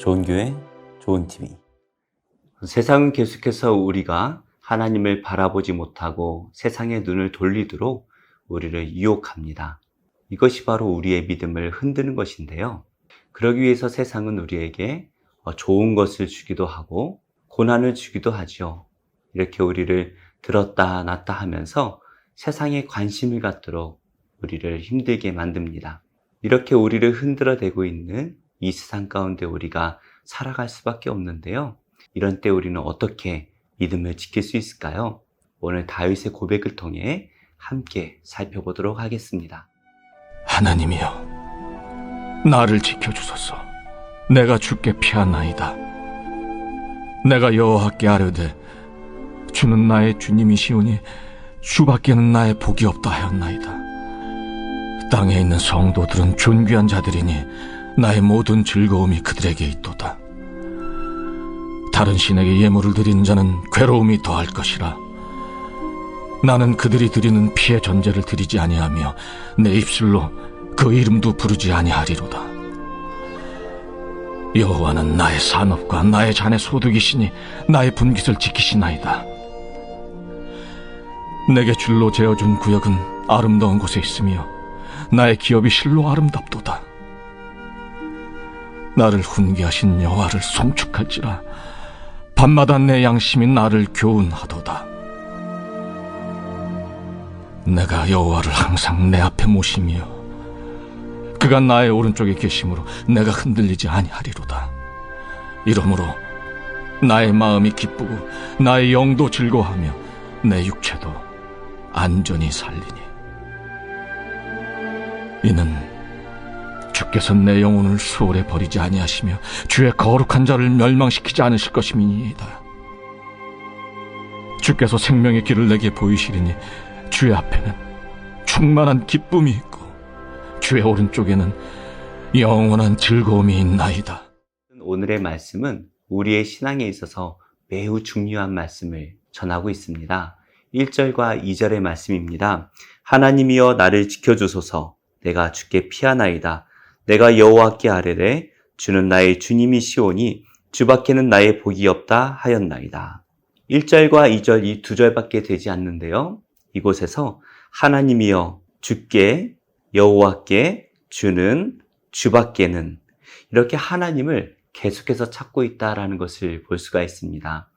좋은 교회, 좋은 TV. 세상은 계속해서 우리가 하나님을 바라보지 못하고 세상의 눈을 돌리도록 우리를 유혹합니다. 이것이 바로 우리의 믿음을 흔드는 것인데요. 그러기 위해서 세상은 우리에게 좋은 것을 주기도 하고 고난을 주기도 하죠. 이렇게 우리를 들었다 놨다 하면서 세상에 관심을 갖도록 우리를 힘들게 만듭니다. 이렇게 우리를 흔들어대고 있는 이 세상 가운데 우리가 살아갈 수밖에 없는데요. 이런 때 우리는 어떻게 믿음을 지킬 수 있을까요? 오늘 다윗의 고백을 통해 함께 살펴보도록 하겠습니다. 하나님이여, 나를 지켜주소서. 내가 주께 피하나이다. 내가 여호와께 아뢰되 주는 나의 주님이시오니 주밖에는 나의 복이 없다 하였나이다. 땅에 있는 성도들은 존귀한 자들이니 나의 모든 즐거움이 그들에게 있도다. 다른 신에게 예물을 드리는 자는 괴로움이 더할 것이라. 나는 그들이 드리는 피의 전제를 드리지 아니하며 내 입술로 그 이름도 부르지 아니하리로다. 여호와는 나의 산업과 나의 잔의 소득이시니 나의 분깃을 지키시나이다. 내게 줄로 재어준 구역은 아름다운 곳에 있으며 나의 기업이 실로 아름답도다. 나를 훈계하신 여호와를 송축할지라. 밤마다 내 양심이 나를 교훈하도다. 내가 여호와를 항상 내 앞에 모시며 그가 나의 오른쪽에 계심으로 내가 흔들리지 아니하리로다. 이러므로 나의 마음이 기쁘고 나의 영도 즐거워하며 내 육체도 안전히 살리니 이는 주께서 내 영혼을 수월에 버리지 아니하시며 주의 거룩한 자를 멸망시키지 않으실 것임이니이다. 주께서 생명의 길을 내게 보이시리니 주의 앞에는 충만한 기쁨이 있고 주의 오른쪽에는 영원한 즐거움이 있나이다. 오늘의 말씀은 우리의 신앙에 있어서 매우 중요한 말씀을 전하고 있습니다. 1절과 2절의 말씀입니다. 하나님이여 나를 지켜주소서. 내가 주께 피하나이다. 내가 여호와께 아뢰되 주는 나의 주님이시오니 주밖에는 나의 복이 없다 하였나이다. 1절과 2절 이 두 절밖에 되지 않는데요. 이곳에서 하나님이여, 주께, 여호와께, 주는, 주밖에는 이렇게 하나님을 계속해서 찾고 있다라는 것을 볼 수가 있습니다.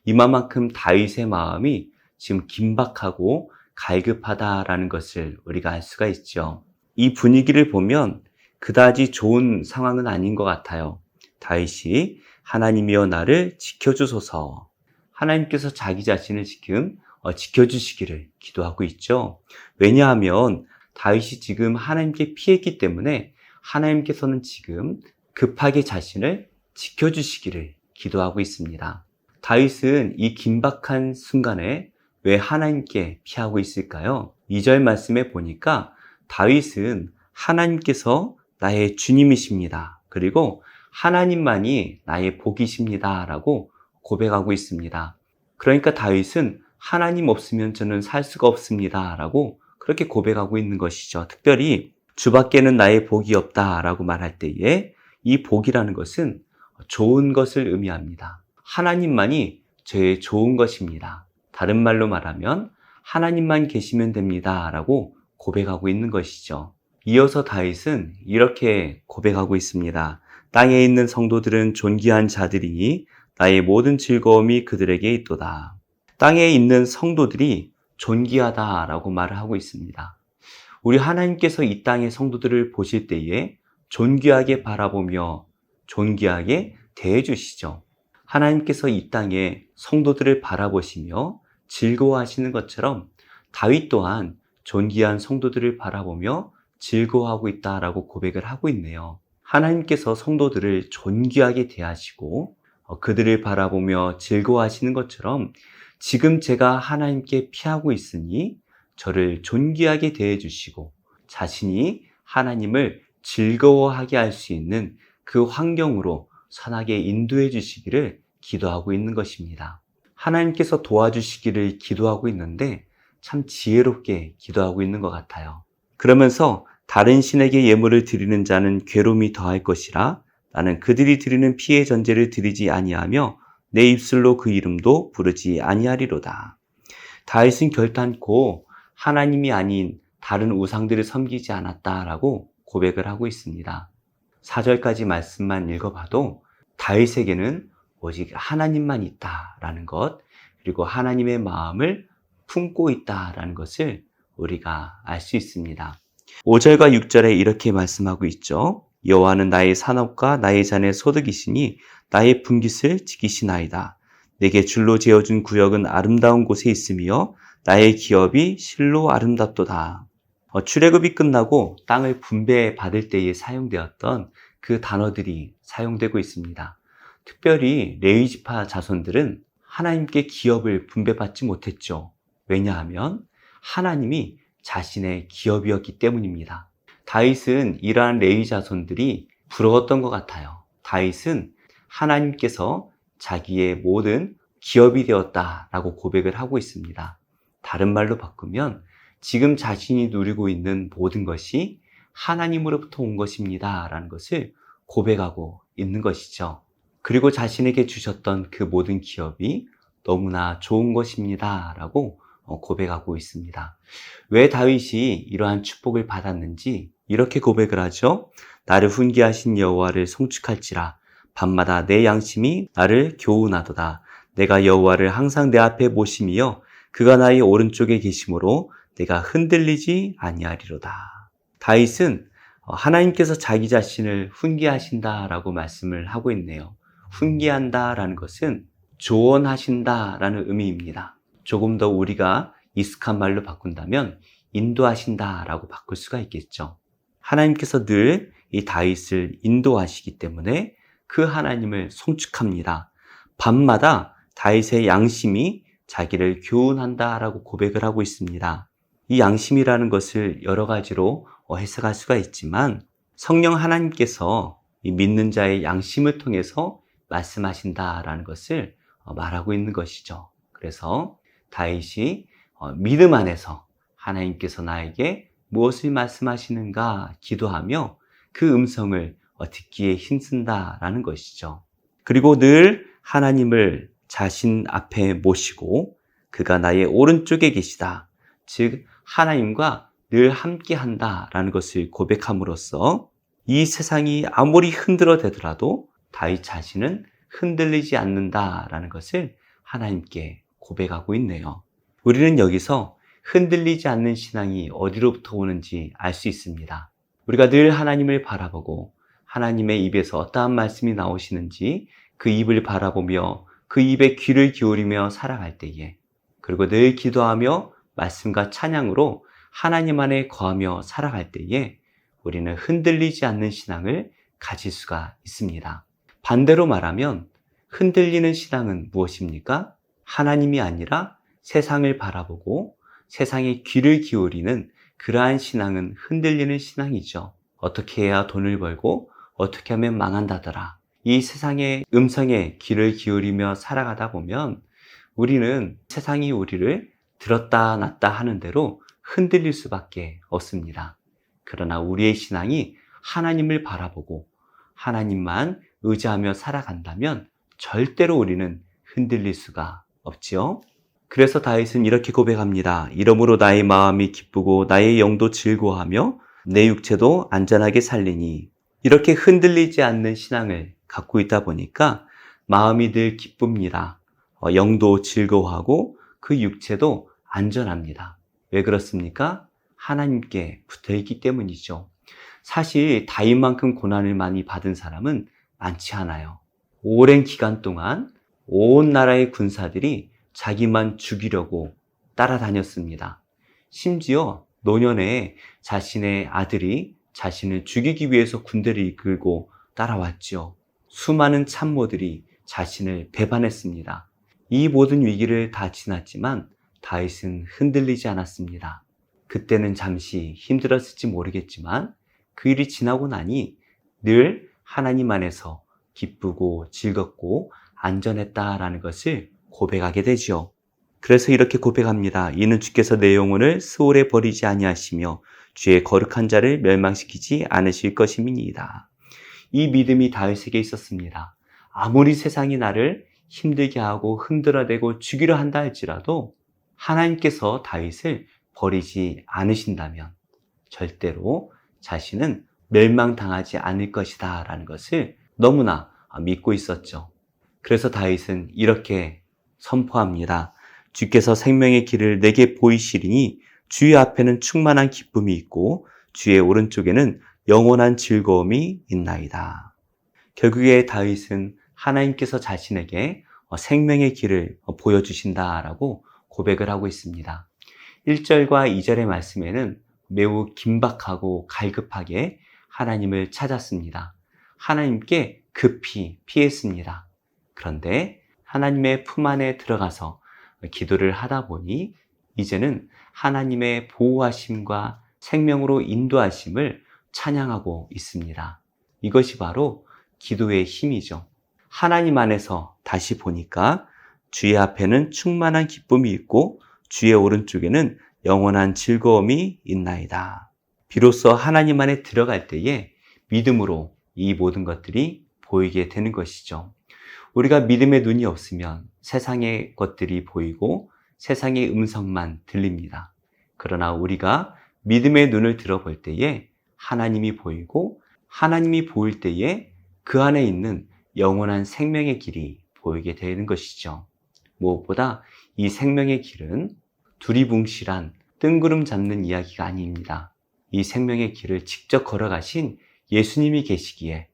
이만큼 다윗의 마음이 지금 긴박하고 갈급하다라는 것을 우리가 알 수가 있죠. 이 분위기를 보면 그다지 좋은 상황은 아닌 것 같아요. 다윗이 하나님이여 나를 지켜주소서. 하나님께서 자기 자신을 지금 지켜주시기를 기도하고 있죠. 왜냐하면 다윗이 지금 하나님께 피했기 때문에 하나님께서는 지금 급하게 자신을 지켜주시기를 기도하고 있습니다. 다윗은 이 긴박한 순간에 왜 하나님께 피하고 있을까요? 2절 말씀에 보니까 다윗은 하나님께서 나의 주님이십니다. 그리고 하나님만이 나의 복이십니다. 라고 고백하고 있습니다. 그러니까 다윗은 하나님 없으면 저는 살 수가 없습니다. 라고 그렇게 고백하고 있는 것이죠. 특별히 주밖에는 나의 복이 없다 라고 말할 때에 이 복이라는 것은 좋은 것을 의미합니다. 하나님만이 저의 좋은 것입니다. 다른 말로 말하면 하나님만 계시면 됩니다. 라고 고백하고 있는 것이죠. 이어서 다윗은 이렇게 고백하고 있습니다. 땅에 있는 성도들은 존귀한 자들이니 나의 모든 즐거움이 그들에게 있도다. 땅에 있는 성도들이 존귀하다라고 말을 하고 있습니다. 우리 하나님께서 이 땅의 성도들을 보실 때에 존귀하게 바라보며 존귀하게 대해주시죠. 하나님께서 이 땅의 성도들을 바라보시며 즐거워하시는 것처럼 다윗 또한 존귀한 성도들을 바라보며 즐거워하고 있다라고 고백을 하고 있네요. 하나님께서 성도들을 존귀하게 대하시고 그들을 바라보며 즐거워하시는 것처럼 지금 제가 하나님께 피하고 있으니 저를 존귀하게 대해주시고 자신이 하나님을 즐거워하게 할 수 있는 그 환경으로 선하게 인도해 주시기를 기도하고 있는 것입니다. 하나님께서 도와주시기를 기도하고 있는데 참 지혜롭게 기도하고 있는 것 같아요. 그러면서 다른 신에게 예물을 드리는 자는 괴로움이 더할 것이라 나는 그들이 드리는 피의 전제를 드리지 아니하며 내 입술로 그 이름도 부르지 아니하리로다. 다윗은 결단코 하나님이 아닌 다른 우상들을 섬기지 않았다라고 고백을 하고 있습니다. 4절까지 말씀만 읽어봐도 다윗에게는 오직 하나님만 있다라는 것, 그리고 하나님의 마음을 품고 있다라는 것을 우리가 알 수 있습니다. 5절과 6절에 이렇게 말씀하고 있죠. 여호와는 나의 산업과 나의 잔의 소득이시니 나의 분깃을 지키시나이다. 내게 줄로 지어준 구역은 아름다운 곳에 있으며 나의 기업이 실로 아름답도다. 출애굽이 끝나고 땅을 분배받을 때에 사용되었던 그 단어들이 사용되고 있습니다. 특별히 레위 지파 자손들은 하나님께 기업을 분배받지 못했죠. 왜냐하면 하나님이 자신의 기업이었기 때문입니다. 다윗은 이러한 레위 자손들이 부러웠던 것 같아요. 다윗은 하나님께서 자기의 모든 기업이 되었다라고 고백을 하고 있습니다. 다른 말로 바꾸면 지금 자신이 누리고 있는 모든 것이 하나님으로부터 온 것입니다 라는 것을 고백하고 있는 것이죠. 그리고 자신에게 주셨던 그 모든 기업이 너무나 좋은 것입니다 라고 고백하고 있습니다. 왜 다윗이 이러한 축복을 받았는지 이렇게 고백을 하죠. 나를 훈계하신 여호와를 송축할지라 밤마다 내 양심이 나를 교훈하도다. 내가 여호와를 항상 내 앞에 모심이여 그가 나의 오른쪽에 계심으로 내가 흔들리지 아니하리로다. 다윗은 하나님께서 자기 자신을 훈계하신다라고 말씀을 하고 있네요. 훈계한다라는 것은 조언하신다라는 의미입니다. 조금 더 우리가 익숙한 말로 바꾼다면 인도하신다라고 바꿀 수가 있겠죠. 하나님께서 늘 이 다윗을 인도하시기 때문에 그 하나님을 송축합니다. 밤마다 다윗의 양심이 자기를 교훈한다라고 고백을 하고 있습니다. 이 양심이라는 것을 여러 가지로 해석할 수가 있지만 성령 하나님께서 이 믿는 자의 양심을 통해서 말씀하신다라는 것을 말하고 있는 것이죠. 그래서 다윗이 믿음 안에서 하나님께서 나에게 무엇을 말씀하시는가 기도하며 그 음성을 듣기에 힘쓴다라는 것이죠. 그리고 늘 하나님을 자신 앞에 모시고 그가 나의 오른쪽에 계시다. 즉 하나님과 늘 함께 한다라는 것을 고백함으로써 이 세상이 아무리 흔들어대더라도 다윗 자신은 흔들리지 않는다라는 것을 하나님께 고백하고 있네요. 우리는 여기서 흔들리지 않는 신앙이 어디로부터 오는지 알 수 있습니다. 우리가 늘 하나님을 바라보고 하나님의 입에서 어떠한 말씀이 나오시는지 그 입을 바라보며 그 입에 귀를 기울이며 살아갈 때에, 그리고 늘 기도하며 말씀과 찬양으로 하나님 안에 거하며 살아갈 때에 우리는 흔들리지 않는 신앙을 가질 수가 있습니다. 반대로 말하면 흔들리는 신앙은 무엇입니까? 하나님이 아니라 세상을 바라보고 세상에 귀를 기울이는 그러한 신앙은 흔들리는 신앙이죠. 어떻게 해야 돈을 벌고 어떻게 하면 망한다더라. 이 세상의 음성에 귀를 기울이며 살아가다 보면 우리는 세상이 우리를 들었다 놨다 하는 대로 흔들릴 수밖에 없습니다. 그러나 우리의 신앙이 하나님을 바라보고 하나님만 의지하며 살아간다면 절대로 우리는 흔들릴 수가 없지요. 그래서 다윗은 이렇게 고백합니다. 이러므로 나의 마음이 기쁘고 나의 영도 즐거워하며 내 육체도 안전하게 살리니. 이렇게 흔들리지 않는 신앙을 갖고 있다 보니까 마음이 늘 기쁩니다. 영도 즐거워하고 그 육체도 안전합니다. 왜 그렇습니까? 하나님께 붙어있기 때문이죠. 사실 다윗만큼 고난을 많이 받은 사람은 많지 않아요. 오랜 기간 동안 온 나라의 군사들이 자기만 죽이려고 따라다녔습니다. 심지어 노년에 자신의 아들이 자신을 죽이기 위해서 군대를 이끌고 따라왔죠. 수많은 참모들이 자신을 배반했습니다. 이 모든 위기를 다 지났지만 다윗은 흔들리지 않았습니다. 그때는 잠시 힘들었을지 모르겠지만 그 일이 지나고 나니 늘 하나님 안에서 기쁘고 즐겁고 안전했다라는 것을 고백하게 되죠. 그래서 이렇게 고백합니다. 이는 주께서 내 영혼을 스올에 버리지 아니하시며 주의 거룩한 자를 멸망시키지 않으실 것임이니이다. 이 믿음이 다윗에게 있었습니다. 아무리 세상이 나를 힘들게 하고 흔들어대고 죽이려 한다 할지라도 하나님께서 다윗을 버리지 않으신다면 절대로 자신은 멸망당하지 않을 것이다 라는 것을 너무나 믿고 있었죠. 그래서 다윗은 이렇게 선포합니다. 주께서 생명의 길을 내게 보이시리니 주의 앞에는 충만한 기쁨이 있고 주의 오른쪽에는 영원한 즐거움이 있나이다. 결국에 다윗은 하나님께서 자신에게 생명의 길을 보여주신다라고 고백을 하고 있습니다. 1절과 2절의 말씀에는 매우 긴박하고 갈급하게 하나님을 찾았습니다. 하나님께 급히 피했습니다. 그런데 하나님의 품 안에 들어가서 기도를 하다 보니 이제는 하나님의 보호하심과 생명으로 인도하심을 찬양하고 있습니다. 이것이 바로 기도의 힘이죠. 하나님 안에서 다시 보니까 주의 앞에는 충만한 기쁨이 있고 주의 오른쪽에는 영원한 즐거움이 있나이다. 비로소 하나님 안에 들어갈 때에 믿음으로 이 모든 것들이 보이게 되는 것이죠. 우리가 믿음의 눈이 없으면 세상의 것들이 보이고 세상의 음성만 들립니다. 그러나 우리가 믿음의 눈을 들어볼 때에 하나님이 보이고 하나님이 보일 때에 그 안에 있는 영원한 생명의 길이 보이게 되는 것이죠. 무엇보다 이 생명의 길은 두리뭉실한 뜬구름 잡는 이야기가 아닙니다. 이 생명의 길을 직접 걸어가신 예수님이 계시기에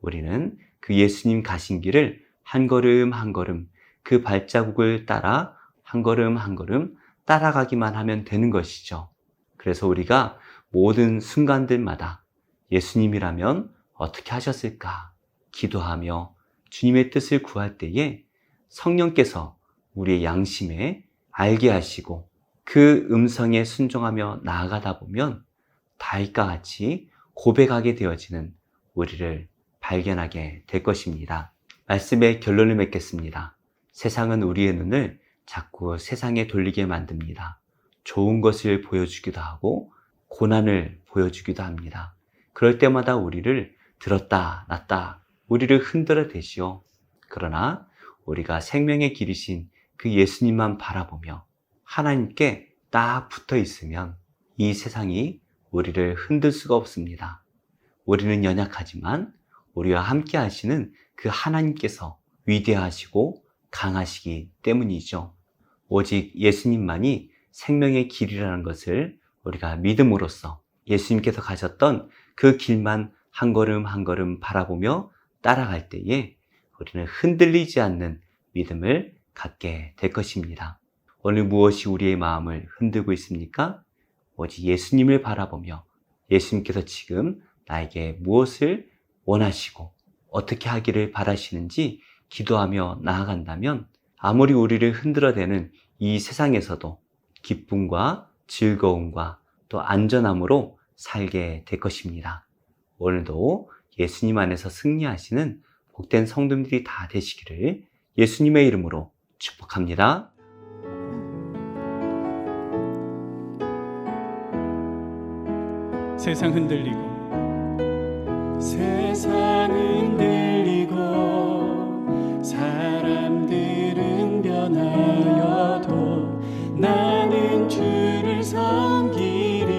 우리는 그 예수님 가신 길을 한 걸음 한 걸음 그 발자국을 따라 한 걸음 한 걸음 따라가기만 하면 되는 것이죠. 그래서 우리가 모든 순간들마다 예수님이라면 어떻게 하셨을까 기도하며 주님의 뜻을 구할 때에 성령께서 우리의 양심에 알게 하시고 그 음성에 순종하며 나아가다 보면 다윗과 같이 고백하게 되어지는 우리를 발견하게 될 것입니다. 말씀의 결론을 맺겠습니다. 세상은 우리의 눈을 자꾸 세상에 돌리게 만듭니다. 좋은 것을 보여주기도 하고 고난을 보여주기도 합니다. 그럴 때마다 우리를 들었다 놨다 우리를 흔들어 대시오. 그러나 우리가 생명의 길이신 그 예수님만 바라보며 하나님께 딱 붙어 있으면 이 세상이 우리를 흔들 수가 없습니다. 우리는 연약하지만 우리와 함께 하시는 그 하나님께서 위대하시고 강하시기 때문이죠. 오직 예수님만이 생명의 길이라는 것을 우리가 믿음으로써 예수님께서 가셨던 그 길만 한 걸음 한 걸음 바라보며 따라갈 때에 우리는 흔들리지 않는 믿음을 갖게 될 것입니다. 오늘 무엇이 우리의 마음을 흔들고 있습니까? 오직 예수님을 바라보며 예수님께서 지금 나에게 무엇을 원하시고 어떻게 하기를 바라시는지 기도하며 나아간다면 아무리 우리를 흔들어대는 이 세상에서도 기쁨과 즐거움과 또 안전함으로 살게 될 것입니다. 오늘도 예수님 안에서 승리하시는 복된 성도들이 다 되시기를 예수님의 이름으로 축복합니다. 세상 흔들리고 사람들은 변하여도 나는 주를 섬기리.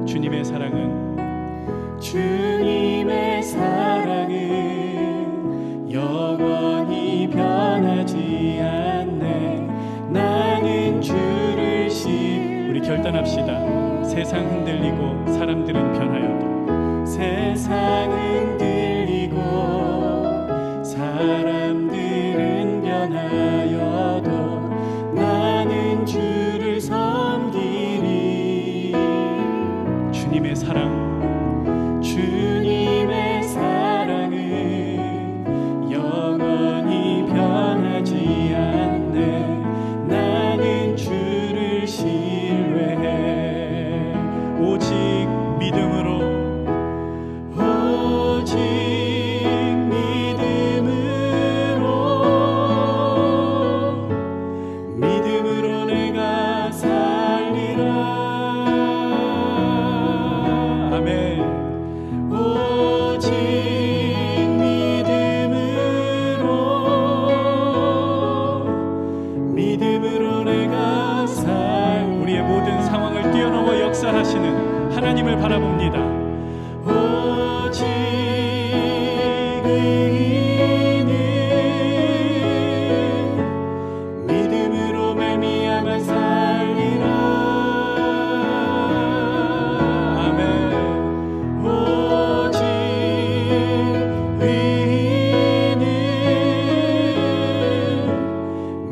주님의 사랑은 영원히 변하지 않네. 나는 주를 우리 결단합시다. 세상 흔들리고 사람들은 변하여도 세상 흔들리고 사람들은 변하여도 나는 주를 섬기리. 주님의 사랑은 영원히 변하지 않네. 나는 주를 신뢰해. 오직 믿음으로 내가 살리라. 아멘. 역사하시는 하나님을 바라봅니다. 오직 의인은 믿음으로 말미암아 살리라. 아멘. 오직 의인은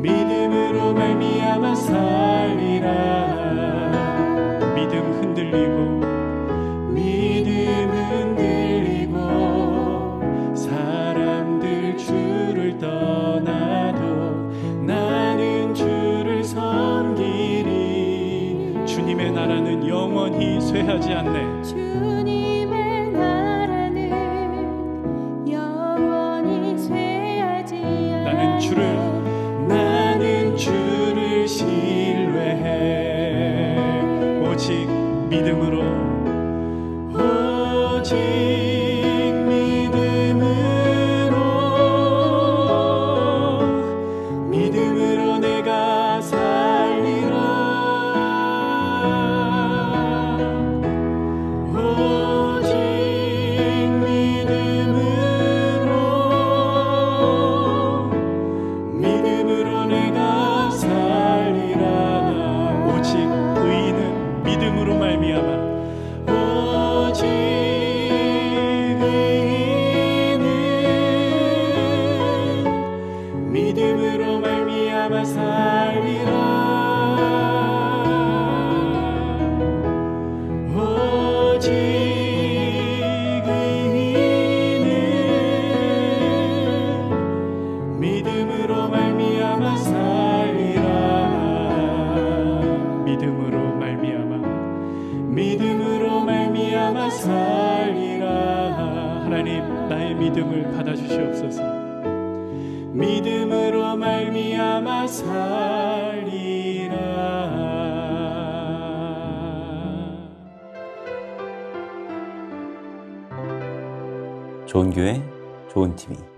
믿음으로 말미암아 살리라. 믿음 흔들리고 사람들 주를 떠나도 나는 주를 섬기리. 주님의 나라는 영원히 쇠하지 않네. 주님의 나라는 영원히 쇠하지 않네. 나는 주를 신뢰해. 오직 믿음으로 오직 믿음으로 내가 살리라. 오직 믿음으로 내가 살리라. 오직 의인은 믿음으로 말미암아 오직 의인은 믿음으로 말미암아 살리라. 오직 의인은 믿음으로 말미암아 살리라. 믿음으로 말미암아 믿음으로 말미암아 살리라. 하나님 나의 믿음을 받아주시옵소서. 믿음으로 말미암아 살리라. 좋은 교회, 좋은 TV.